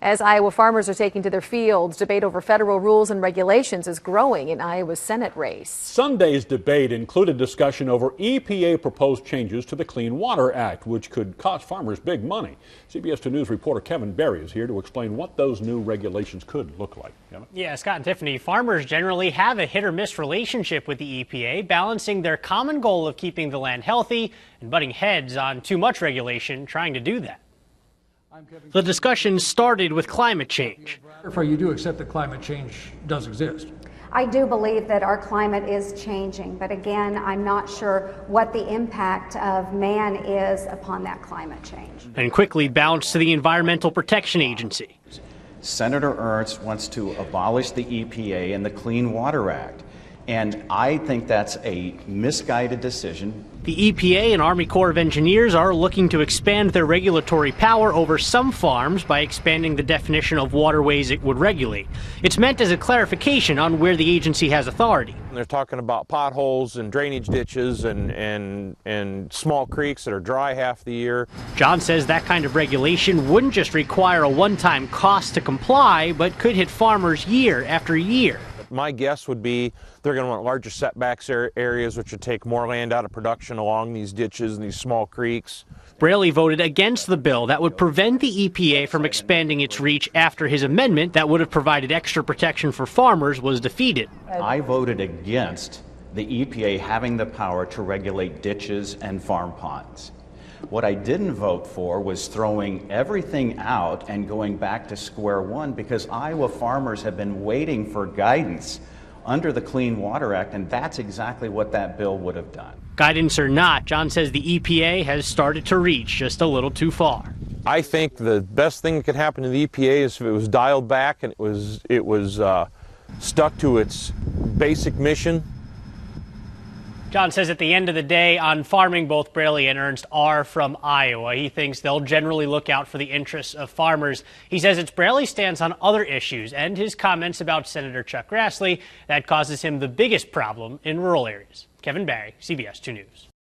As Iowa farmers are taking to their fields, debate over federal rules and regulations is growing in Iowa's Senate race. Sunday's debate included discussion over EPA-proposed changes to the Clean Water Act, which could cost farmers big money. CBS 2 News reporter Kevin Berry is here to explain what those new regulations could look like. Kevin? Yeah, Scott and Tiffany, farmers generally have a hit or miss relationship with the EPA, balancing their common goal of keeping the land healthy and butting heads on too much regulation trying to do that. The discussion started with climate change. Therefore, you do accept that climate change does exist. I do believe that our climate is changing, but again, I'm not sure what the impact of man is upon that climate change. And quickly bounced to the Environmental Protection Agency. Senator Ernst wants to abolish the EPA and the Clean Water Act, and I think that's a misguided decision. The EPA and Army Corps of Engineers are looking to expand their regulatory power over some farms by expanding the definition of waterways it would regulate. It's meant as a clarification on where the agency has authority. They're talking about potholes and drainage ditches and small creeks that are dry half the year. John says that kind of regulation wouldn't just require a one-time cost to comply, but could hit farmers year after year. My guess would be they're going to want larger setbacks areas, which would take more land out of production along these ditches and these small creeks. Braley voted against the bill that would prevent the EPA from expanding its reach after his amendment that would have provided extra protection for farmers was defeated. I voted against the EPA having the power to regulate ditches and farm ponds. What I didn't vote for was throwing everything out and going back to square one, because Iowa farmers have been waiting for guidance under the Clean Water Act, and that's exactly what that bill would have done. Guidance or not, John says the EPA has started to reach just a little too far. I think the best thing that could happen to the EPA is if it was dialed back and it was stuck to its basic mission. John says at the end of the day, on farming, both Braley and Ernst are from Iowa. He thinks they'll generally look out for the interests of farmers. He says it's Braley's stance on other issues and his comments about Senator Chuck Grassley that causes him the biggest problem in rural areas. Kevin Berry, CBS 2 News.